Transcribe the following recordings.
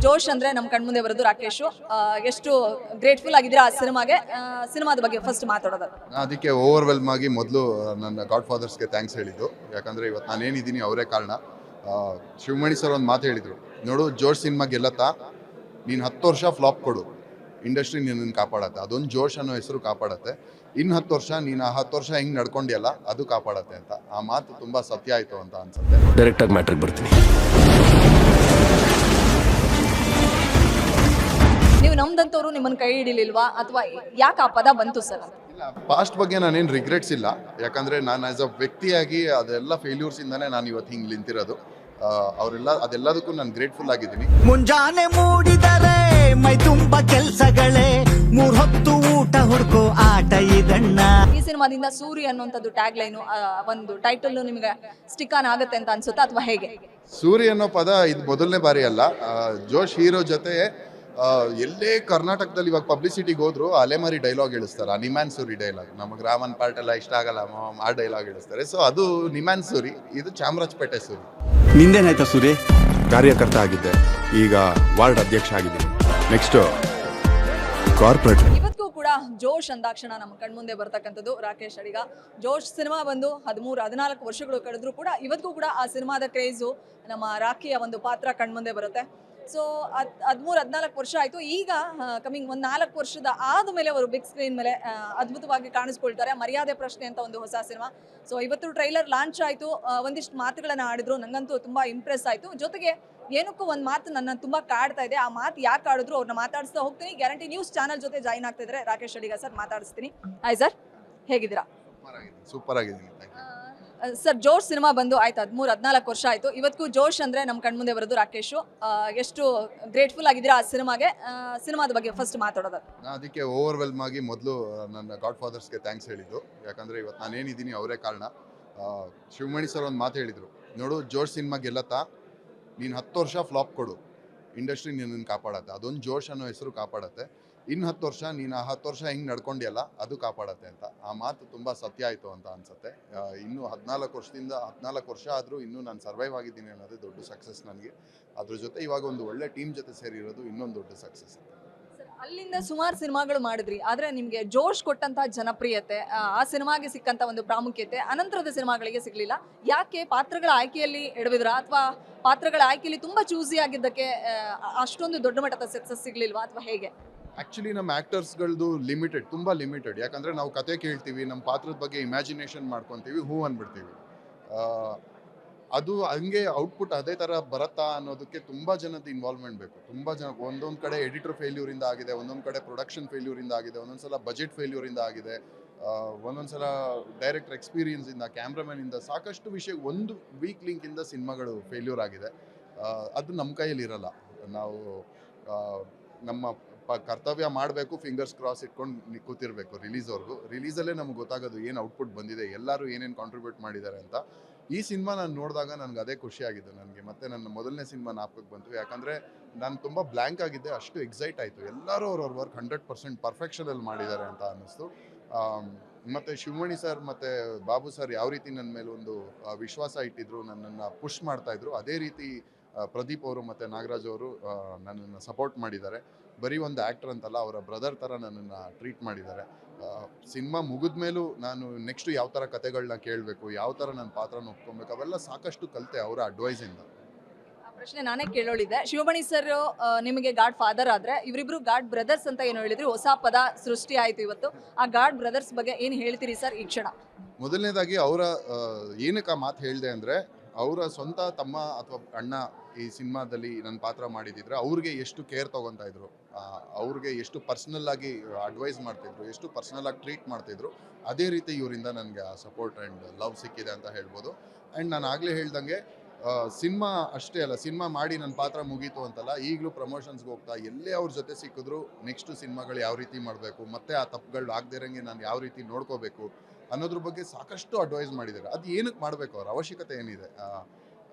ಜೋಶ್ ಅಂದ್ರೆ ನಮ್ಮ ಕಣ್ಮುಂದೆ ಬರೋದು ರಾಕೇಶ್. ಎಷ್ಟು ಗ್ರೇಟ್ಫುಲ್ ಆಗಿದ್ದೀರಾ ಆ ಸಿನಿಮಾಗೆ, ಸಿನಿಮಾದ ಬಗ್ಗೆ ಫಸ್ಟ್ ಮಾತಾಡೋದು. ಅದಕ್ಕೆ ಓವರ್ವೆಲ್ಮ್ ಆಗಿ ಮೊದಲು ನನ್ನ ಗಾಡ್ ಫಾದರ್ಸ್ಗೆ ಥ್ಯಾಂಕ್ಸ್ ಹೇಳಿದ್ದು. ಯಾಕಂದರೆ ಇವತ್ತು ನಾನೇನಿದ್ದೀನಿ ಅವರೇ ಕಾರಣ. ಶಿವಮಣಿ ಸರ್ ಒಂದು ಮಾತು ಹೇಳಿದರು, ನೋಡು ಜೋಶ್ ಸಿನಿಮಾ ಗೆಲ್ಲತ್ತಾ, ನೀನು 10 ವರ್ಷ ಫ್ಲಾಪ್ ಕೊಡು, ಇಂಡಸ್ಟ್ರಿ ನಿನ್ನನ್ನು ಕಾಪಾಡತ್ತೆ. ಅದೊಂದು ಜೋಶ್ ಅನ್ನೋ ಹೆಸರು ಕಾಪಾಡತ್ತೆ. ಇನ್ನು 10 ವರ್ಷ ನೀನು ಆ 10 ವರ್ಷ ಹೆಂಗೆ ನಡ್ಕೊಂಡಿಯಲ್ಲ ಅದು ಕಾಪಾಡತ್ತೆ ಅಂತ. ಆ ಮಾತು ತುಂಬ ಸತ್ಯ ಆಯಿತು ಅಂತ ಅನ್ಸುತ್ತೆ. ಡೈರೆಕ್ಟಾಗಿ ಮ್ಯಾಟ್ರಿಗೆ ಬರ್ತೀನಿ. ನೀವು ನಮ್ದಂತವ್ರು ನಿಮ್ಮನ್ನು ಕೈ ಹಿಡಿಲಿಲ್ವಾ ಅಥವಾ ಯಾಕೆ ಆ ಪದ ಬಂತು ಸರ್? ಇಲ್ಲ, ಪಾಸ್ಟ್ ಬಗ್ಗೆ ನಾನೇನು ರಿಗ್ರೆಟ್ಸ್ ಇಲ್ಲ. ಯಾಕಂದರೆ ನಾನು ಆ್ಯಸ್ ಅ ವ್ಯಕ್ತಿಯಾಗಿ ಅದೆಲ್ಲ ಫೇಲ್ಯೂರ್ಸಿಂದನೇ ನಾನು ಇವತ್ತು ಹಿಂಗೆ ನಿಂತಿರೋದು. ಅವರೆಲ್ಲ ಅದೆಲ್ಲದಕ್ಕೂ ನಾನು ಗ್ರೇಟ್ಫುಲ್ ಆಗಿದ್ದೀನಿ. ಮುಂಜಾನೆ ಮೂಡಿದರೆ ಮೈ ತುಂಬ ಕೆಲಸಗಳೇ, 3 ಹೊತ್ತು ಊಟ ಹುಡುಕೋ ಆಟ ಇದಣ್ಣ. ಈ ಸಿನಿಮಾದಿಂದ ಸೂರಿ ಅನ್ನುವಂಥದ್ದು ಟ್ಯಾಗ್ ಲೈನು, ಒಂದು ಟೈಟಲ್ ನಿಮಗೆ ಸ್ಟಿಕ್ ಆನ್ ಆಗುತ್ತೆ ಅಂತ ಅನ್ಸುತ್ತಾ ಅಥವಾ ಹೇಗೆ? ಸೂರಿ ಅನ್ನೋ ಪದ ಇದು ಮೊದಲನೇ ಬಾರಿ ಅಲ್ಲ. ಜೋಶ್ ಹೀರೋ ಜೊತೆ ಎಲ್ಲೇ ಕರ್ನಾಟಕದಲ್ಲಿ ಇವಾಗ ಪಬ್ಲಿಸಿಟಿಗೆ ಹೋದ್ರು ಅಲೆಮಾರಿ ಡೈಲಾಗ್ ಹೇಳಿಸ್ತಾರೆ. ನಿಮ್ಯಾನ್ ಸೂರಿ ಡೈಲಾಗ್ ನಮಗೆ ರಾಮನ್ ಪಾರ್ಟ್ ಎಲ್ಲ ಇಷ್ಟ ಆಗಲ್ಲ, ಆ ಡೈಲಾಗ್ ಹೇಳಿಸ್ತಾರೆ. ಸೊ ಅದು ನಿಮ್ಯಾನ್ ಸೂರಿ, ಇದು ಚಾಮರಾಜಪೇಟೆ ಸೂರಿ. ನಿಂದೇನಾಯ್ತಾ ಸೂರಿ? ಕಾರ್ಯಕರ್ತ ಆಗಿದ್ದೆ, ಈಗ ವಾರ್ಡ್ ಅಧ್ಯಕ್ಷ ಆಗಿದ್ದೀನಿ. Next corporate. ಇವತ್ತಿಗೂ ಕೂಡ ಜೋಶ್ ಅಂದಾಕ್ಷಣ ನಮ್ಮ ಕಣ್ಮುಂದೆ ಬರ್ತಕ್ಕಂಥದ್ದು ರಾಕೇಶ್ ಅಡಿಗ. ಜೋಶ್ ಸಿನಿಮಾ ಬಂದು 13-14 ವರ್ಷಗಳು ಕಳೆದ್ರೂ ಕೂಡ ಇವತ್ತಿಗೂ ಕೂಡ ಆ ಸಿನಿಮಾದ ಕ್ರೇಜು, ನಮ್ಮ ರಾಖಿಯ ಒಂದು ಪಾತ್ರ ಕಣ್ಮುಂದೆ ಬರುತ್ತೆ. ಸೊ 13-14 ವರ್ಷ ಆಯಿತು. ಈಗ ಕಮಿಂಗ್ ಒಂದು 4 ವರ್ಷದ ಆದಮೇಲೆ ಅವರು ಬಿಗ್ ಸ್ಕ್ರೀನ್ ಮೇಲೆ ಅದ್ಭುತವಾಗಿ ಕಾಣಿಸ್ಕೊಳ್ತಾರೆ. ಮರ್ಯಾದೆ ಪ್ರಶ್ನೆ ಅಂತ ಒಂದು ಹೊಸ ಸಿನಿಮಾ. ಸೊ ಇವತ್ತು ಟ್ರೈಲರ್ ಲಾಂಚ್ ಆಯಿತು, ಒಂದಿಷ್ಟು ಮಾತುಗಳನ್ನು ಆಡಿದ್ರು, ನನಗಂತೂ ತುಂಬ ಇಂಪ್ರೆಸ್ ಆಯಿತು. ಜೊತೆಗೆ ಏನಕ್ಕೂ ಒಂದು ಮಾತು ನನ್ನ ತುಂಬ ಕಾಡ್ತಾ ಇದೆ. ಆ ಮಾತು ಯಾಕೆ ಆಡಿದ್ರು ಅವ್ರನ್ನ ಮಾತಾಡಿಸ್ತಾ ಹೋಗ್ತೀನಿ. ಗ್ಯಾರಂಟಿ ನ್ಯೂಸ್ ಚಾನಲ್ ಜೊತೆ ಜಾಯಿನ್ ಆಗ್ತಾ ಇದ್ದಾರೆ ರಾಕೇಶ್ ಅಡಿಗ ಸರ್, ಮಾತಾಡಿಸ್ತೀನಿ. ಹಾಯ್ ಸರ್, ಹೇಗಿದ್ದೀರಾ? ಸೂಪರ್ ಆಗಿದ್ದೀನಿ. ಸರ್, ಜೋಶ್ ಸಿನಿಮಾ ಬಂದು ಆಯ್ತು 13-14 ವರ್ಷ ಆಯಿತು. ಇವತ್ತಿಗೂ ಜೋಶ್ ಅಂದರೆ ನಮ್ಮ ಕಣ್ಮುಂದೆ ಬರೋದು ರಾಕೇಶ್. ಎಷ್ಟು ಗ್ರೇಟ್ಫುಲ್ ಆಗಿದ್ದೀರಾ ಆ ಸಿನಿಮಾಗೆ, ಸಿನಿಮಾದ ಬಗ್ಗೆ ಫಸ್ಟ್ ಮಾತಾಡೋದು. ಅದಕ್ಕೆ ಓವರ್ವೆಲ್ಮ್ ಆಗಿ ಮೊದಲು ನನ್ನ ಗಾಡ್ ಫಾದರ್ಸ್ಗೆ ಥ್ಯಾಂಕ್ಸ್ ಹೇಳಿದ್ದು. ಯಾಕಂದರೆ ಇವತ್ತು ನಾನೇನಿದ್ದೀನಿ ಅವರೇ ಕಾರಣ. ಶಿವಮಣಿ ಸರ್ ಒಂದು ಮಾತು ಹೇಳಿದರು, ನೋಡು ಜೋಶ್ ಸಿನಿಮಾ ಗೆಲ್ಲತ್ತಾ, ನೀನು 10 ವರ್ಷ ಫ್ಲಾಪ್ ಕೊಡು, ಇಂಡಸ್ಟ್ರಿ ನಿನ್ನನ್ನು ಕಾಪಾಡತ್ತೆ. ಅದೊಂದು ಜೋಶ್ ಅನ್ನೋ ಹೆಸರು ಕಾಪಾಡತ್ತೆ. ಇನ್ನು 10 ವರ್ಷ ನೀನು ಆ 10 ವರ್ಷ ಹೆಂಗೆ ನಡ್ಕೊಂಡಿಯಲ್ಲ ಅದು ಕಾಪಾಡತ್ತೆ ಅಂತ. ಆ ಮಾತು ತುಂಬ ಸತ್ಯ ಆಯಿತು ಅಂತ ಅನ್ಸುತ್ತೆ. ಇನ್ನೂ 14 ವರ್ಷ ಆದರೂ ಇನ್ನೂ ನಾನು ಸರ್ವೈವ್ ಆಗಿದ್ದೀನಿ ಅನ್ನೋದೇ ದೊಡ್ಡ ಸಕ್ಸಸ್ ನನಗೆ. ಅದ್ರ ಜೊತೆ ಇವಾಗ ಒಂದು ಒಳ್ಳೆ ಟೀಮ್ ಜೊತೆ ಸೇರಿರೋದು ಇನ್ನೊಂದು ದೊಡ್ಡ ಸಕ್ಸಸ್. ಅಲ್ಲಿಂದ ಸುಮಾರು ಸಿನಿಮಾಗಳು ಮಾಡಿದ್ರಿ, ಆದರೆ ನಿಮಗೆ ಜೋಶ್ ಕೊಟ್ಟಂತ ಜನಪ್ರಿಯತೆ, ಆ ಸಿನಿಮಾಗೆ ಸಿಕ್ಕಂತ ಒಂದು ಪ್ರಾಮುಖ್ಯತೆ ಅನಂತರದ ಸಿನಿಮಾಗಳಿಗೆ ಸಿಗಲಿಲ್ಲ. ಯಾಕೆ? ಪಾತ್ರಗಳ ಆಯ್ಕೆಯಲ್ಲಿ ಎಡವಿದ್ರ ಅಥವಾ ಪಾತ್ರಗಳ ಆಯ್ಕೆಯಲ್ಲಿ ತುಂಬ ಚೂಸಿ ಆಗಿದ್ದಕ್ಕೆ ಅಷ್ಟೊಂದು ದೊಡ್ಡ ಮಟ್ಟದ ಸಕ್ಸಸ್ ಸಿಗಲಿಲ್ವಾ ಅಥವಾ ಹೇಗೆ? ಆ್ಯಕ್ಚುಲಿ ನಮ್ಮ ಆ್ಯಕ್ಟರ್ಸ್ಗಳದ್ದು ಲಿಮಿಟೆಡ್, ತುಂಬ ಲಿಮಿಟೆಡ್. ಯಾಕಂದರೆ ನಾವು ಕತೆ ಕೇಳ್ತೀವಿ, ನಮ್ಮ ಪಾತ್ರದ ಬಗ್ಗೆ ಇಮ್ಯಾಜಿನೇಷನ್ ಮಾಡ್ಕೊತೀವಿ, ಹೂ ಅಂದ್ಬಿಡ್ತೀವಿ. ಅದು ಹಂಗೆ ಔಟ್ಪುಟ್ ಅದೇ ಥರ ಬರುತ್ತಾ ಅನ್ನೋದಕ್ಕೆ ತುಂಬ ಜನದ ಇನ್ವಾಲ್ವ್ಮೆಂಟ್ ಬೇಕು. ತುಂಬ ಜನ, ಒಂದೊಂದು ಕಡೆ ಎಡಿಟರ್ ಫೇಲ್ಯೂರಿಂದ ಆಗಿದೆ, ಒಂದೊಂದು ಕಡೆ ಪ್ರೊಡಕ್ಷನ್ ಫೇಲ್ಯೂರಿಂದ ಆಗಿದೆ, ಒಂದೊಂದು ಸಲ ಬಜೆಟ್ ಫೇಲ್ಯೂರಿಂದ ಆಗಿದೆ, ಒಂದೊಂದು ಸಲ ಡೈರೆಕ್ಟರ್ ಎಕ್ಸ್ಪೀರಿಯನ್ಸಿಂದ, ಕ್ಯಾಮ್ರಾಮನ್ನಿಂದ, ಸಾಕಷ್ಟು ವಿಷಯ ಒಂದು ವೀಕ್ ಲಿಂಕಿಂದ ಸಿನಿಮಾಗಳು ಫೇಲ್ಯೂರ್ ಆಗಿದೆ. ಅದು ನಮ್ಮ ಕೈಯಲ್ಲಿ ಇರಲ್ಲ. ನಾವು ನಮ್ಮ ಕರ್ತವ್ಯ ಮಾಡಬೇಕು, ಫಿಂಗರ್ಸ್ ಕ್ರಾಸ್ ಇಟ್ಕೊಂಡು ಕೂತಿರ್ಬೇಕು ರಿಲೀಸ್ವರೆಗೂ. ರಿಲೀಸಲ್ಲೇ ನಮ್ಗೆ ಗೊತ್ತಾಗೋದು ಏನು ಔಟ್ಪುಟ್ ಬಂದಿದೆ, ಎಲ್ಲರೂ ಏನೇನು ಕಾಂಟ್ರಿಬ್ಯೂಟ್ ಮಾಡಿದ್ದಾರೆ ಅಂತ. ಈ ಸಿನಿಮಾ ನಾನು ನೋಡಿದಾಗ ನನಗೆ ಅದೇ ಖುಷಿಯಾಗಿದ್ದು. ನನಗೆ ಮತ್ತೆ ನನ್ನ ಮೊದಲನೇ ಸಿನಿಮಾ ಜ್ಞಾಪಕಕ್ಕೆ ಬಂತು. ಯಾಕಂದರೆ ನಾನು ತುಂಬ ಬ್ಲ್ಯಾಂಕ್ ಆಗಿದ್ದೆ, ಅಷ್ಟು ಎಕ್ಸೈಟ್ ಆಯಿತು. ಎಲ್ಲರೂ ಅವ್ರವ್ರ ವರ್ಕ್ 100% ಪರ್ಫೆಕ್ಷನಲ್ಲಿ ಮಾಡಿದ್ದಾರೆ ಅಂತ ಅನ್ನಿಸ್ತು. ಮತ್ತು ಶಿವಮಣಿ ಸರ್ ಮತ್ತು ಬಾಬು ಸರ್ ಯಾವ ರೀತಿ ನನ್ನ ಮೇಲೆ ಒಂದು ವಿಶ್ವಾಸ ಇಟ್ಟಿದ್ರು, ನನ್ನನ್ನು ಪುಷ್ ಮಾಡ್ತಾಯಿದ್ರು, ಅದೇ ರೀತಿ ಪ್ರದೀಪ್ ಅವರು ಮತ್ತು ನಾಗರಾಜ್ ಅವರು ನನ್ನನ್ನು ಸಪೋರ್ಟ್ ಮಾಡಿದ್ದಾರೆ. ಬರೀ ಒಂದು ಆ್ಯಕ್ಟರ್ ಅಂತಲ್ಲ, ಅವರ ಬ್ರದರ್ ಥರ ನನ್ನನ್ನು ಟ್ರೀಟ್ ಮಾಡಿದ್ದಾರೆ. ಸಿನಿಮಾ ಮುಗಿದ ಮೇಲೂ ನಾನು ನೆಕ್ಸ್ಟು ಯಾವ ಥರ ಕತೆಗಳನ್ನ ಕೇಳಬೇಕು, ಯಾವ ಥರ ನನ್ನ ಪಾತ್ರನ ಒಪ್ಕೊಬೇಕು, ಅವೆಲ್ಲ ಸಾಕಷ್ಟು ಕಲಿತೆ ಅವರ ಅಡ್ವೈಸಿಂದ. ಪ್ರಶ್ನೆ ನಾನೇ ಕೇಳೋಳಿದ್ದೆ. ಶಿವಮಣಿ ಸರ್ ನಿಮಗೆ ಗಾಡ್ ಫಾದರ್ ಆದರೆ, ಇವರಿಬ್ರು ಗಾಡ್ ಬ್ರದರ್ಸ್ ಅಂತ ಏನು ಹೇಳಿದ್ರು, ಹೊಸ ಪದ ಸೃಷ್ಟಿ ಆಯಿತು ಇವತ್ತು. ಆ ಗಾಡ್ ಬ್ರದರ್ಸ್ ಬಗ್ಗೆ ಏನು ಹೇಳ್ತೀರಿ ಸರ್ ಈ ಕ್ಷಣ? ಮೊದಲನೇದಾಗಿ ಅವರ ಏನಕ್ಕೆ ಆ ಮಾತು ಹೇಳಿದೆ ಅಂದರೆ, ಅವರ ಸ್ವಂತ ತಮ್ಮ ಅಥವಾ ಅಣ್ಣ ಈ ಸಿನಿಮಾದಲ್ಲಿ ನನ್ನ ಪಾತ್ರ ಮಾಡಿದಿದ್ರೆ ಅವ್ರಿಗೆ ಎಷ್ಟು ಕೇರ್ ತೊಗೊತಾ ಇದ್ರು, ಅವ್ರಿಗೆ ಎಷ್ಟು ಪರ್ಸ್ನಲ್ ಆಗಿ ಅಡ್ವೈಸ್ ಮಾಡ್ತಿದ್ರು, ಎಷ್ಟು ಪರ್ಸ್ನಲ್ ಆಗಿ ಟ್ರೀಟ್ ಮಾಡ್ತಿದ್ರು, ಅದೇ ರೀತಿ ಇವರಿಂದ ನನಗೆ ಆ ಸಪೋರ್ಟ್ ಆ್ಯಂಡ್ ಲವ್ ಸಿಕ್ಕಿದೆ ಅಂತ ಹೇಳ್ಬೋದು. ಆ್ಯಂಡ್ ನಾನು ಆಗಲೇ ಹೇಳ್ದಂಗೆ ಸಿನಿಮಾ ಅಷ್ಟೇ ಅಲ್ಲ, ಸಿನಿಮಾ ಮಾಡಿ ನನ್ನ ಪಾತ್ರ ಮುಗೀತು ಅಂತಲ್ಲ, ಈಗಲೂ ಪ್ರಮೋಷನ್ಸ್ಗೆ ಹೋಗ್ತಾ ಎಲ್ಲೇ ಅವ್ರ ಜೊತೆ ಸಿಕ್ಕಿದ್ರು ನೆಕ್ಸ್ಟು ಸಿನಿಮಾಗಳು ಯಾವ ರೀತಿ ಮಾಡಬೇಕು, ಮತ್ತು ಆ ತಪ್ಪುಗಳು ಆಗದಿರಂಗೆ ನಾನು ಯಾವ ರೀತಿ ನೋಡ್ಕೋಬೇಕು ಅನ್ನೋದ್ರ ಬಗ್ಗೆ ಸಾಕಷ್ಟು ಅಡ್ವೈಸ್ ಮಾಡಿದ್ದಾರೆ. ಅದು ಏನಕ್ಕೆ ಮಾಡಬೇಕು, ಅವ್ರ ಅವಶ್ಯಕತೆ ಏನಿದೆ.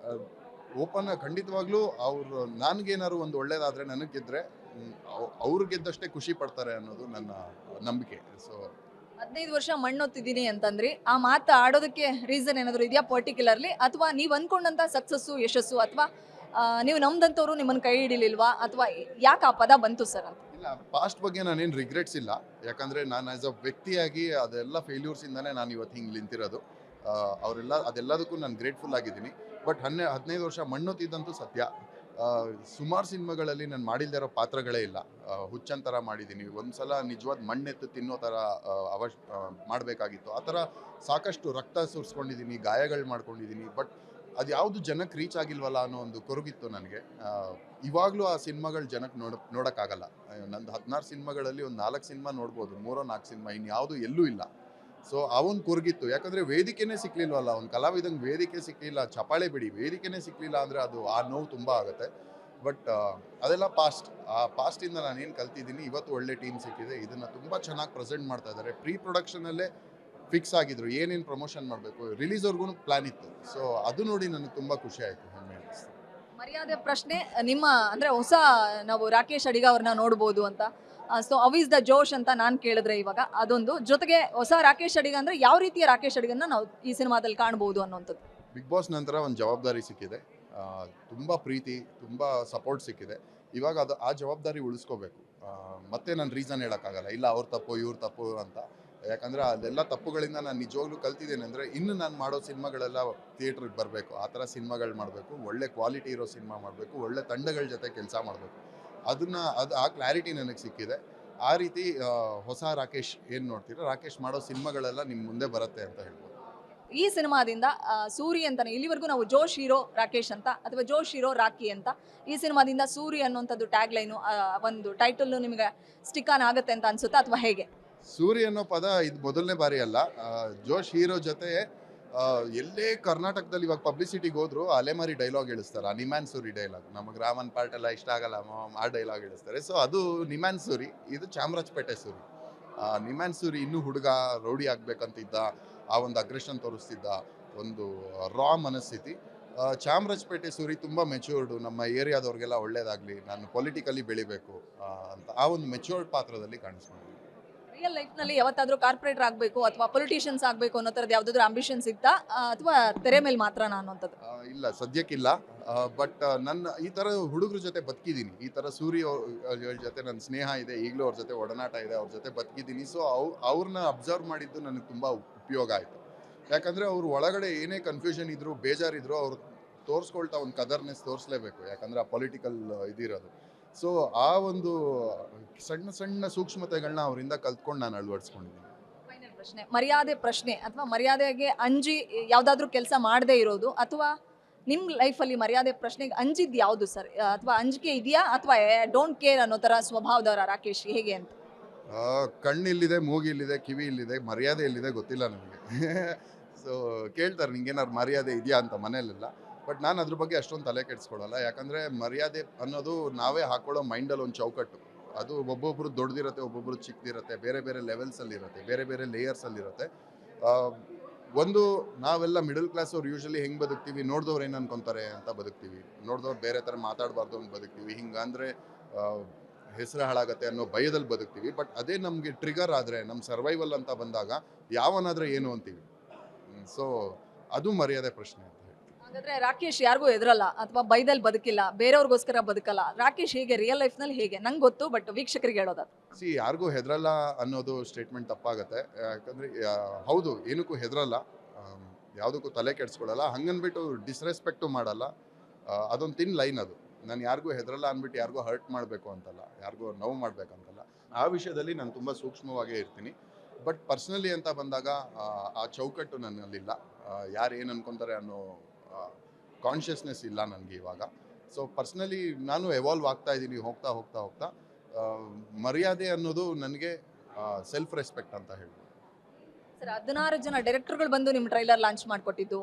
ಓಪನ್ ಖಂಡಿತವಾಗ್ಲೂ ಅವರು ನನಗೇನಾದ್ರು ಒಂದು ಒಳ್ಳೇದಾದರೆ, ನನಗೆ ಗೆದ್ದರೆ ಅವ್ರು ಗೆದ್ದಷ್ಟೇ ಖುಷಿ ಪಡ್ತಾರೆ ಅನ್ನೋದು ನನ್ನ ನಂಬಿಕೆ. ಸೊ 15 ವರ್ಷ ಮಣ್ಣೊತ್ತಿದ್ದೀನಿ ಅಂತಂದ್ರಿ, ಆ ಮಾತು ಆಡೋದಕ್ಕೆ ರೀಸನ್ ಏನಾದರೂ ಇದೆಯಾ ಪರ್ಟಿಕ್ಯುಲರ್ಲಿ, ಅಥವಾ ನೀವು ಅಂದ್ಕೊಂಡಂಥ ಸಕ್ಸಸ್ಸು, ಯಶಸ್ಸು, ಅಥವಾ ನೀವು ನಮ್ದಂಥವ್ರು ನಿಮ್ಮನ್ನು ಕೈ ಹಿಡಿಲಿಲ್ವಾ ಅಥವಾ ಯಾಕೆ ಆ ಪದ ಬಂತು ಸರ್ ಅಂತ? ಇಲ್ಲ, ಪಾಸ್ಟ್ ಬಗ್ಗೆ ನಾನೇನು ರಿಗ್ರೆಟ್ಸ್ ಇಲ್ಲ. ಯಾಕಂದರೆ ನಾನು ಆ್ಯಸ್ ಅ ವ್ಯಕ್ತಿಯಾಗಿ ಅದೆಲ್ಲ ಫೇಲ್ಯೂರ್ಸಿಂದನೇ ನಾನು ಇವತ್ತು ಹಿಂಗೆ ನಿಂತಿರೋದು. ಅದೆಲ್ಲದಕ್ಕೂ ನಾನು ಗ್ರೇಟ್ಫುಲ್ ಆಗಿದ್ದೀನಿ. ಬಟ್ 15 ವರ್ಷ ಮಣ್ಣೊತ್ತಿದ್ದಂತೂ ಸತ್ಯ. ಸುಮಾರು ಸಿನಿಮಾಗಳಲ್ಲಿ ನಾನು ಮಾಡಿಲ್ದೇ ಇರೋ ಪಾತ್ರಗಳೇ ಇಲ್ಲ. ಹುಚ್ಚನ್ ಥರ ಮಾಡಿದ್ದೀನಿ, ಒಂದು ಸಲ ನಿಜವಾದ ಮಣ್ಣೆತ್ತು ತಿನ್ನೋ ಥರ ಮಾಡಬೇಕಾಗಿತ್ತು. ಆ ಥರ ಸಾಕಷ್ಟು ರಕ್ತ ಸುರಿಸ್ಕೊಂಡಿದ್ದೀನಿ, ಗಾಯಗಳು ಮಾಡ್ಕೊಂಡಿದ್ದೀನಿ. ಬಟ್ ಅದು ಯಾವುದು ಜನಕ್ಕೆ ರೀಚ್ ಆಗಿಲ್ವಲ್ಲ ಅನ್ನೋ ಒಂದು ಕೊರಗಿತ್ತು ನನಗೆ. ಇವಾಗಲೂ ಆ ಸಿನಿಮಾಗಳು ಜನಕ್ಕೆ ನೋಡೋಕ್ಕಾಗಲ್ಲ. ನಂದು 16 ಸಿನಿಮಾಗಳಲ್ಲಿ ಒಂದು 4 ಸಿನಿಮಾ ನೋಡ್ಬೋದು, 3-4 ಸಿನಿಮಾ, ಇನ್ಯಾವುದು ಎಲ್ಲೂ ಇಲ್ಲ. ಸೊ ಅವನು ಕೊರಗಿತ್ತು. ಯಾಕಂದರೆ ವೇದಿಕೆನೇ ಸಿಕ್ಕಲಿಲ್ವಲ್ಲ, ಒಂದು ಕಲಾವಿದಂಗೆ ವೇದಿಕೆ ಸಿಕ್ಕಲಿಲ್ಲ, ಚಪಾಳೆ ಬಿಡಿ, ವೇದಿಕೆನೇ ಸಿಕ್ಕಲಿಲ್ಲ ಅಂದರೆ ಅದು ಆ ನೋವು ತುಂಬ ಆಗುತ್ತೆ. ಬಟ್ ಅದೆಲ್ಲ ಪಾಸ್ಟ್. ಆ ಪಾಸ್ಟಿಂದ ನಾನೇನು ಕಲ್ತಿದ್ದೀನಿ, ಇವತ್ತು ಒಳ್ಳೆ ಟೀಮ್ ಸಿಕ್ಕಿದೆ, ಇದನ್ನು ತುಂಬ ಚೆನ್ನಾಗಿ ಪ್ರೆಸೆಂಟ್ ಮಾಡ್ತಾ ಇದ್ದಾರೆ. ಪ್ರೀ ಪ್ರೊಡಕ್ಷನಲ್ಲೇ ಫಿಕ್ಸ್ ಆಗಿದ್ರು ಏನೇನು ಪ್ರಮೋಷನ್ ಮಾಡಬೇಕು, ರಿಲೀಸ್ವರೆಗೂ ಪ್ಲ್ಯಾನ್ ಇತ್ತು. ಸೊ ಅದು ನೋಡಿ ನನಗೆ ತುಂಬ ಖುಷಿ ಆಯಿತು, ಹೆಮ್ಮೆ ಅನಿಸ್ತು. ಮರ್ಯಾದೆ ಪ್ರಶ್ನೆ ನಿಮ್ಮ ಅಂದರೆ ಹೊಸ ನಾವು ರಾಕೇಶ್ ಅಡಿಗ ಅವ್ರನ್ನ ನೋಡ್ಬೋದು ಅಂತ. ಸೊ ಅವ್ ಇಸ್ ದ ಜೋಶ್ ಅಂತ ನಾನು ಕೇಳಿದ್ರೆ ಇವಾಗ ಅದೊಂದು, ಜೊತೆಗೆ ಹೊಸ ರಾಕೇಶ್ ಅಡಿಗ ಅಂದರೆ ಯಾವ ರೀತಿಯ ರಾಕೇಶ್ ಅಡಿಗನ್ನ ನಾವು ಈ ಸಿನಿಮಾದಲ್ಲಿ ಕಾಣ್ಬೋದು ಅನ್ನೋಂಥದ್ದು. ಬಿಗ್ ಬಾಸ್ ನಂತರ ಒಂದು ಜವಾಬ್ದಾರಿ ಸಿಕ್ಕಿದೆ, ತುಂಬ ಪ್ರೀತಿ, ತುಂಬ ಸಪೋರ್ಟ್ ಸಿಕ್ಕಿದೆ. ಇವಾಗ ಆ ಜವಾಬ್ದಾರಿ ಉಳಿಸ್ಕೋಬೇಕು. ಮತ್ತೆ ನಾನು ರೀಸನ್ ಹೇಳೋಕ್ಕಾಗಲ್ಲ, ಇಲ್ಲ ಅವ್ರ ತಪ್ಪು ಇವ್ರ ತಪ್ಪು ಅಂತ. ಯಾಕಂದರೆ ಅದೆಲ್ಲ ತಪ್ಪುಗಳಿಂದ ನಾನು ನಿಜವಾಗ್ಲೂ ಕಲ್ತಿದ್ದೇನೆ. ಅಂದರೆ ಇನ್ನು ನಾನು ಮಾಡೋ ಸಿನಿಮಾಗಳೆಲ್ಲ ಥಿಯೇಟ್ರಿಗೆ ಬರಬೇಕು, ಆ ಥರ ಸಿನಿಮಾಗಳು ಮಾಡಬೇಕು, ಒಳ್ಳೆ ಕ್ವಾಲಿಟಿ ಇರೋ ಸಿನಿಮಾ ಮಾಡಬೇಕು, ಒಳ್ಳೆ ತಂಡಗಳ ಜೊತೆ ಕೆಲಸ ಮಾಡಬೇಕು. ಆ ಕ್ಲಾರಿಟಿ ನನಗೆ ಸಿಕ್ಕಿದೆ. ಆ ರೀತಿ ಹೊಸ ರಾಕೇಶ್ ಏನು ನೋಡ್ತೀರಾ, ರಾಕೇಶ್ ಮಾಡೋ ಸಿನಿಮಾಗಳೆಲ್ಲ ನಿಮ್ಮ ಮುಂದೆ ಬರುತ್ತೆ ಅಂತ ಹೇಳ್ಬೋದು. ಈ ಸಿನಿಮಾದಿಂದ ಸೂರಿ ಅಂತಾನೆ ಇಲ್ಲಿವರೆಗೂ ನಾವು ಜೋಶ್ ಹೀರೋ ರಾಕೇಶ್ ಅಂತ ಅಥವಾ ಜೋಶ್ ಹೀರೋ ರಾಕಿ ಅಂತ, ಈ ಸಿನಿಮಾದಿಂದ ಸೂರಿ ಅನ್ನುವಂಥದ್ದು ಟ್ಯಾಗ್ ಲೈನು, ಒಂದು ಟೈಟಲ್ಲು ನಿಮಗೆ ಸ್ಟಿಕ್ ಆನ್ ಆಗುತ್ತೆ ಅಂತ ಅನ್ಸುತ್ತಾ ಅಥವಾ ಹೇಗೆ? ಸೂರಿ ಅನ್ನೋ ಪದ ಇದು ಮೊದಲನೇ ಬಾರಿ ಅಲ್ಲ. ಜೋಶ್ ಹೀರೋ ಜೊತೆ ಎಲ್ಲೇ ಕರ್ನಾಟಕದಲ್ಲಿ ಇವಾಗ ಪಬ್ಲಿಸಿಟಿಗೆ ಹೋದ್ರು ಅಲೆಮಾರಿ ಡೈಲಾಗ್ ಹೇಳಿಸ್ತಾರೆ, ಆ ನಿಮ್ಯಾನ್ ಸೂರಿ ಡೈಲಾಗ್. ನಮಗೆ ರಾಮನ್ ಪಾರ್ಟ್ ಎಲ್ಲ ಇಷ್ಟ ಆಗಲ್ಲ, ಆ ಡೈಲಾಗ್ ಹೇಳಿಸ್ತಾರೆ. ಸೊ ಅದು ನಿಮ್ಯಾನ್ ಸೂರಿ, ಇದು ಚಾಮರಾಜಪೇಟೆ ಸೂರಿ. ನಿಮ್ಯಾನ್ ಸೂರಿ ಇನ್ನೂ ಹುಡುಗ, ರೌಡಿ ಆಗ್ಬೇಕಂತಿದ್ದ, ಆ ಒಂದು ಅಗ್ರೆಷನ್ ತೋರಿಸ್ತಿದ್ದ, ಒಂದು ರಾ ಮನಸ್ಥಿತಿ. ಚಾಮರಾಜಪೇಟೆ ಸೂರಿ ತುಂಬ ಮೆಚ್ಯೂರ್ಡು, ನಮ್ಮ ಏರಿಯಾದವ್ರಿಗೆಲ್ಲ ಒಳ್ಳೇದಾಗಲಿ, ನಾನು ಪೊಲಿಟಿಕಲಿ ಬೆಳಿಬೇಕು ಅಂತ ಆ ಒಂದು ಮೆಚ್ಯೂರ್ಡ್ ಪಾತ್ರದಲ್ಲಿ ಕಾಣಿಸ್ಕೊಂಡಿದ್ದೀನಿ. ರಿಯಲ್ ಲೈಫ್ನಲ್ಲಿ ಯಾವತ್ತಾದರೂ ಕಾರ್ಪೊರೇಟರ್ ಆಗಬೇಕು ಅಥವಾ ಪೊಲಿಟಿಷಿಯನ್ಸ್ ಆಗಬೇಕು ಅನ್ನೋ ಥರದ್ದು ಯಾವುದಾದ್ರೂ ಆಂಬಿಷನ್ಸ್ ಇತ್ತಾ ಅಥವಾ ತೆರೆ ಮೇಲೆ ಮಾತ್ರನಾ ಅನ್ನೋಂಥದ್ದು? ಇಲ್ಲ, ಸದ್ಯಕ್ಕಿಲ್ಲ. ಬಟ್ ನನ್ನ ಈ ಥರ ಹುಡುಗರ ಜೊತೆ ಬದುಕಿದ್ದೀನಿ. ಈ ಥರ ಸೂರ್ಯ ಅವ್ರ ಜೊತೆ ನನ್ನ ಸ್ನೇಹ ಇದೆ, ಈಗಲೂ ಅವ್ರ ಜೊತೆ ಒಡನಾಟ ಇದೆ, ಅವ್ರ ಜೊತೆ ಬದುಕಿದ್ದೀನಿ. ಸೊ ಅವ್ರನ್ನ ಅಬ್ಸರ್ವ್ ಮಾಡಿದ್ದು ನನಗೆ ತುಂಬ ಉಪಯೋಗ ಆಯಿತು. ಯಾಕಂದರೆ ಅವ್ರ ಒಳಗಡೆ ಏನೇ ಕನ್ಫ್ಯೂಷನ್ ಇದ್ದರೂ, ಬೇಜಾರಿದ್ರು, ಅವ್ರು ತೋರಿಸ್ಕೊಳ್ತಾ ಒಂದು ಕದರ್ನೆಸ್ ತೋರಿಸ್ಲೇಬೇಕು. ಯಾಕಂದರೆ ಆ ಪೊಲಿಟಿಕಲ್ ಇದಿರೋದು. ಸೊ ಆ ಒಂದು ಸಣ್ಣ ಸಣ್ಣ ಸೂಕ್ಷ್ಮತೆಗಳನ್ನ ಅವರಿಂದ ಕಲ್ತ್ಕೊಂಡು ನಾನು ಅಳವಡಿಸ್ಕೊಂಡಿದ್ದೀನಿ. ಫೈನಲ್ ಪ್ರಶ್ನೆ, ಮರ್ಯಾದೆ ಪ್ರಶ್ನೆ ಅಥವಾ ಮರ್ಯಾದೆಗೆ ಅಂಜಿ ಯಾವುದಾದ್ರೂ ಕೆಲಸ ಮಾಡದೇ ಇರೋದು ಅಥವಾ ನಿಮ್ಮ ಲೈಫಲ್ಲಿ ಮರ್ಯಾದೆ ಪ್ರಶ್ನೆಗೆ ಅಂಜಿದ್ದು ಯಾವುದು ಸರ್? ಅಥವಾ ಅಂಜಿಕೆ ಇದೆಯಾ ಅಥವಾ ಡೋಂಟ್ ಕೇರ್ ಅನ್ನೋ ಥರ ಸ್ವಭಾವದವರ ರಾಕೇಶ್ ಹೇಗೆ ಅಂತ? ಕಣ್ಣಿಲ್ಲಿದೆ, ಮೂಗಿಲ್ಲಿದೆ, ಕಿವಿ ಇಲ್ಲಿದೆ, ಮರ್ಯಾದೆ ಎಲ್ಲಿದೆ ಗೊತ್ತಿಲ್ಲ ನನಗೆ. ಸೊ ಕೇಳ್ತಾರೆ ನಿಂಗೇನಾದ್ರು ಮರ್ಯಾದೆ ಇದೆಯಾ ಅಂತ ಮನೇಲೆಲ್ಲ. ಬಟ್ ನಾನು ಅದ್ರ ಬಗ್ಗೆ ಅಷ್ಟೊಂದು ತಲೆ ಕೆಡಿಸ್ಕೊಳ್ಳಲ್ಲ. ಯಾಕಂದರೆ ಮರ್ಯಾದೆ ಅನ್ನೋದು ನಾವೇ ಹಾಕೊಳ್ಳೋ ಮೈಂಡಲ್ಲಿ ಒಂದು ಚೌಕಟ್ಟು. ಅದು ಒಬ್ಬೊಬ್ಬರು ದೊಡ್ಡದಿರುತ್ತೆ, ಒಬ್ಬೊಬ್ಬರು ಚಿಕ್ಕದಿರುತ್ತೆ, ಬೇರೆ ಬೇರೆ ಲೆವೆಲ್ಸಲ್ಲಿರುತ್ತೆ, ಬೇರೆ ಬೇರೆ ಲೇಯರ್ಸಲ್ಲಿರುತ್ತೆ. ಒಂದು ನಾವೆಲ್ಲ ಮಿಡಲ್ ಕ್ಲಾಸ್ ಅವ್ರು ಯೂಶಲಿ ಹೆಂಗೆ ಬದುಕ್ತೀವಿ, ನೋಡಿದವ್ರು ಏನು ಅನ್ಕೊತಾರೆ ಅಂತ ಬದುಕ್ತೀವಿ, ನೋಡಿದವ್ರು ಬೇರೆ ಥರ ಮಾತಾಡಬಾರ್ದು ಅಂತ ಬದುಕ್ತೀವಿ. ಹಿಂಗಂದರೆ ಹೆಸರು ಹಾಳಾಗತ್ತೆ ಅನ್ನೋ ಭಯದಲ್ಲಿ ಬದುಕ್ತೀವಿ. ಬಟ್ ಅದೇ ನಮಗೆ ಟ್ರಿಗರ್ ಆದರೆ, ನಮ್ಮ ಸರ್ವೈವಲ್ ಅಂತ ಬಂದಾಗ ಯಾವನಾದರೆ ಏನು ಅಂತೀವಿ. ಸೊ ಅದು ಮರ್ಯಾದೆ ಪ್ರಶ್ನೆ ಅಂತ ಹೇಳಿ. ಹಾಗಾದ್ರೆ ರಾಕೇಶ್ ಯಾರಿಗೂ ಎದುರಲ್ಲ ಅಥವಾ ಬೈದಲ್ಲಿ ಬದುಕಿಲ್ಲ, ಬೇರೆಯವ್ರಿಗೋಸ್ಕರ ಬದುಕಲ್ಲ. ರಾಕೇಶ್ ಹೇಗೆ ರಿಯಲ್ ಲೈಫ್ನಲ್ಲಿ ಹೇಗೆ ನಂಗೆ ಗೊತ್ತು, ಬಟ್ ವೀಕ್ಷಕರಿಗೆ ಹೇಳೋದು ಯಾರಿಗೂ ಹೆದರಲ್ಲ ಅನ್ನೋದು ಸ್ಟೇಟ್ಮೆಂಟ್ ತಪ್ಪಾಗತ್ತೆ. ಯಾಕಂದರೆ ಹೌದು, ಏನಕ್ಕೂ ಹೆದರಲ್ಲ, ಯಾವುದಕ್ಕೂ ತಲೆ ಕೆಡಿಸ್ಕೊಳ್ಳಲ್ಲ, ಹಂಗನ್ಬಿಟ್ಟು ಡಿಸ್ರೆಸ್ಪೆಕ್ಟು ಮಾಡಲ್ಲ. ಅದೊಂದು ತಿನ್ ಲೈನ್ ಅದು. ನಾನು ಯಾರಿಗೂ ಹೆದರಲ್ಲ ಅಂದ್ಬಿಟ್ಟು ಯಾರಿಗೂ ಹರ್ಟ್ ಮಾಡಬೇಕು ಅಂತಲ್ಲ, ಯಾರಿಗೂ ನೋವು ಮಾಡಬೇಕಂತಲ್ಲ. ಆ ವಿಷಯದಲ್ಲಿ ನಾನು ತುಂಬ ಸೂಕ್ಷ್ಮವಾಗೇ ಇರ್ತೀನಿ. ಬಟ್ ಪರ್ಸ್ನಲಿ ಅಂತ ಬಂದಾಗ ಆ ಚೌಕಟ್ಟು ನನ್ನಲ್ಲಿಲ್ಲ. ಯಾರು ಏನು ಅನ್ಕೊತಾರೆ ಅನ್ನೋ ಕಾನ್ಷಿಯಸ್ನೆಸ್ ಇಲ್ಲ ನನಗೆ ಇವಾಗ. ಸೊ ಪರ್ಸ್ನಲಿ ನಾನು ಎವಾಲ್ವ್ ಆಗ್ತಾ ಇದ್ದೀನಿ ಹೋಗ್ತಾ ಹೋಗ್ತಾ ಹೋಗ್ತಾ. ಮರ್ಯಾದೆ ಅನ್ನೋದು ನನಗೆ ಸೆಲ್ಫ್ ರೆಸ್ಪೆಕ್ಟ್ ಅಂತ ಹೇಳ್ಬೋದು. ಸರ್, 16 ಜನ ಡೈರೆಕ್ಟರ್ಗಳು ಬಂದು ನಿಮ್ಮ ಟ್ರೈಲರ್ ಲಾಂಚ್ ಮಾಡಿಕೊಟ್ಟಿದ್ದು,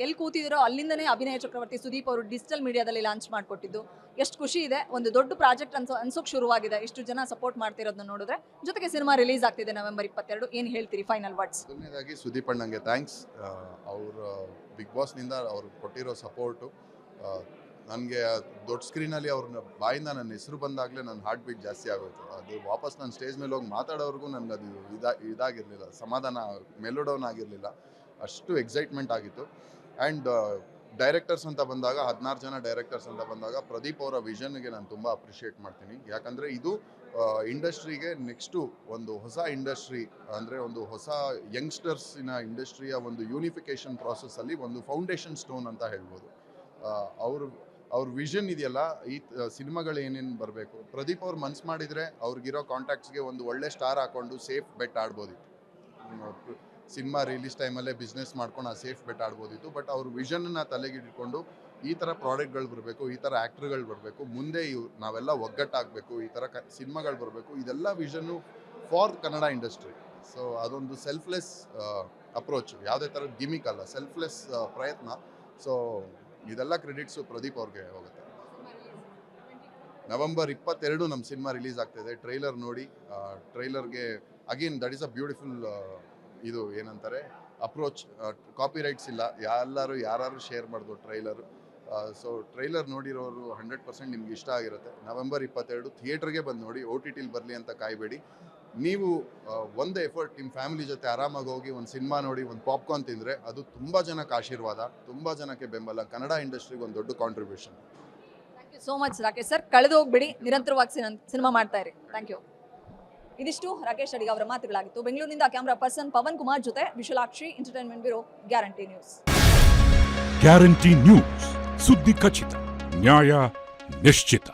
ಎಲ್ಲಿ ಕೂತಿದ್ದೀರೋ ಅಲ್ಲಿಂದನೇ ಅಭಿನಯ ಚಕ್ರವರ್ತಿ ಸುದೀಪ್ ಅವರು ಡಿಜಿಟಲ್ ಮೀಡಿಯಾದಲ್ಲಿ ಲಾಂಚ್ ಮಾಡಿಕೊಟ್ಟಿದ್ದು ಎಷ್ಟು ಖುಷಿ ಇದೆ. ಒಂದು ದೊಡ್ಡ ಪ್ರಾಜೆಕ್ಟ್ ಅನ್ಸೋಕೆ ಶುರುವಾಗಿದೆ ಇಷ್ಟು ಜನ ಸಪೋರ್ಟ್ ಮಾಡ್ತಿರೋದನ್ನ ನೋಡಿದ್ರೆ. ಜೊತೆಗೆ ಸಿನಿಮಾ ರಿಲೀಸ್ ಆಗ್ತಿದೆ ನವೆಂಬರ್ 22. ಏನು ಹೇಳ್ತೀರಿ ಫೈನಲ್ ವರ್ಡ್ಸ್? ಮೊದಲನೇದಾಗಿ ಸುದೀಪ್ ಅಣ್ಣಂಗೆ ಥ್ಯಾಂಕ್ಸ್. ಅವರು ಬಿಗ್ ಬಾಸ್ನಿಂದ ಅವ್ರು ಕೊಟ್ಟಿರೋ ಸಪೋರ್ಟು ನನಗೆ ದೊಡ್ಡ ಸ್ಕ್ರೀನಲ್ಲಿ ಅವ್ರನ್ನ ಬಾಯಿಂದ ನನ್ನ ಹೆಸರು ಬಂದಾಗಲೇ ನನ್ನ ಹಾರ್ಟ್ ಬೀಟ್ ಜಾಸ್ತಿ ಆಗೋಯ್ತು. ಅದು ವಾಪಸ್ ನಾನು ಸ್ಟೇಜ್ ಮೇಲೆ ಹೋಗಿ ಮಾತಾಡೋರ್ಗೂ ನನಗೆ ಅದು ಇದಾಗಿರಲಿಲ್ಲ, ಸಮಾಧಾನ ಮೆಲೋಡೌನ್ ಆಗಿರಲಿಲ್ಲ, ಅಷ್ಟು ಎಕ್ಸೈಟ್ಮೆಂಟ್ ಆಗಿತ್ತು. ಆ್ಯಂಡ್ ಡೈರೆಕ್ಟರ್ಸ್ ಅಂತ ಬಂದಾಗ 16 ಜನ ಡೈರೆಕ್ಟರ್ಸ್ ಅಂತ ಬಂದಾಗ ಪ್ರದೀಪ್ ಅವರ ವಿಷನ್ಗೆ ನಾನು ತುಂಬ ಅಪ್ರಿಷಿಯೇಟ್ ಮಾಡ್ತೀನಿ. ಯಾಕಂದರೆ ಇದು ಇಂಡಸ್ಟ್ರಿಗೆ ನೆಕ್ಸ್ಟು ಒಂದು ಹೊಸ ಇಂಡಸ್ಟ್ರಿ ಅಂದರೆ ಒಂದು ಹೊಸ ಯಂಗ್ಸ್ಟರ್ಸಿನ ಇಂಡಸ್ಟ್ರಿಯ ಒಂದು ಯೂನಿಫಿಕೇಷನ್ ಪ್ರಾಸೆಸ್ಸಲ್ಲಿ ಒಂದು ಫೌಂಡೇಶನ್ ಸ್ಟೋನ್ ಅಂತ ಹೇಳ್ಬೋದು. ಅವ್ರ ವಿಷನ್ ಇದೆಯಲ್ಲ, ಈ ಸಿನಿಮಾಗಳು ಏನೇನು ಬರಬೇಕು, ಪ್ರದೀಪ್ ಅವ್ರು ಮನ್ಸು ಮಾಡಿದರೆ ಅವ್ರಿಗಿರೋ ಕಾಂಟ್ಯಾಕ್ಟ್ಸ್ಗೆ ಒಂದು ಒಳ್ಳೆ ಸ್ಟಾರ್ ಹಾಕ್ಕೊಂಡು ಸೇಫ್ ಬೆಟ್ ಆಡ್ಬೋದಿತ್ತು. ಸಿನಿಮಾ ರಿಲೀಸ್ ಟೈಮಲ್ಲೇ ಬಿಸ್ನೆಸ್ ಮಾಡ್ಕೊಂಡು ಆ ಸೇಫ್ ಬೆಟ್ ಆಡ್ಬೋದಿತ್ತು. ಬಟ್ ಅವ್ರ ವಿಷನ್ನ ತಲೆಗಿಟ್ಕೊಂಡು ಈ ಥರ ಪ್ರಾಡಕ್ಟ್ಗಳು ಬರಬೇಕು, ಈ ಥರ ಆ್ಯಕ್ಟ್ರ್ಗಳು ಬರಬೇಕು, ಮುಂದೆ ನಾವೆಲ್ಲ ಒಗ್ಗಟ್ಟಾಗಬೇಕು, ಈ ಥರ ಸಿನಿಮಾಗಳು ಬರಬೇಕು, ಇದೆಲ್ಲ vision for Kannada industry. So ಅದೊಂದು ಸೆಲ್ಫ್ಲೆಸ್ ಅಪ್ರೋಚ್, ಯಾವುದೇ ಥರದ ಗಿಮಿಕ್ ಅಲ್ಲ, ಸೆಲ್ಫ್ಲೆಸ್ ಪ್ರಯತ್ನ. ಸೊ ಇದೆಲ್ಲ ಕ್ರೆಡಿಟ್ಸು ಪ್ರದೀಪ್ ಅವ್ರಿಗೆ ಹೋಗುತ್ತೆ. ನವೆಂಬರ್ 22 ನಮ್ಮ ಸಿನಿಮಾ ರಿಲೀಸ್ ಆಗ್ತಾಯಿದೆ. ಟ್ರೈಲರ್ ನೋಡಿ, ಟ್ರೈಲರ್ಗೆ again that is a beautiful ಇದು ಏನಂತಾರೆ ಅಪ್ರೋಚ್. ಕಾಪಿರೈಟ್ಸ್ ಇಲ್ಲ, ಎಲ್ಲರೂ ಯಾರು ಶೇರ್ ಮಾಡ್ದು ಟ್ರೈಲರು. ಸೊ ಟ್ರೈಲರ್ ನೋಡಿರೋರು 100% ನಿಮ್ಗೆ ಇಷ್ಟ ಆಗಿರುತ್ತೆ. ನವೆಂಬರ್ 22 ಥಿಯೇಟ್ರಿಗೆ ಬಂದು ನೋಡಿ, OTTಲಿ ಬರಲಿ ಅಂತ ಕಾಯಬೇಡಿ. ನೀವು ಒಂದು ಎಫರ್ಟ್ ನಿಮ್ಮ ಫ್ಯಾಮಿಲಿ ಜೊತೆ ಆರಾಮಾಗಿ ಹೋಗಿ ಒಂದು ಸಿನಿಮಾ ನೋಡಿ, ಒಂದು ಪಾಪ್ಕಾರ್ನ್ ತಿಂದರೆ ಅದು ತುಂಬ ಜನಕ್ಕೆ ಆಶೀರ್ವಾದ, ತುಂಬ ಜನಕ್ಕೆ ಬೆಂಬಲ, ಕನ್ನಡ ಇಂಡಸ್ಟ್ರಿಗೆ ಒಂದು ದೊಡ್ಡ contribution. Thank you so much Rakesh sir. ಕಳೆದು ಹೋಗ್ಬಿಡಿ, ನಿರಂತರವಾಗಿ ಸಿನಿಮಾ ಮಾಡ್ತಾ ಇರಿ. Thank you. ಇದಿಷ್ಟು ರಾಕೇಶ್ ಅಡಿಗ ಅವರ ಮಾತುಗಳಾಗಿತ್ತು. ಬೆಂಗಳೂರಿನಿಂದ ಕ್ಯಾಮ್ರಾ ಪರ್ಸನ್ ಪವನ್ ಕುಮಾರ್ ಜೊತೆ Vishalakshi, entertainment bureau, guarantee news. Guarantee news, ಸುದ್ದಿ ಖಚಿತ, ನ್ಯಾಯ ನಿಶ್ಚಿತ.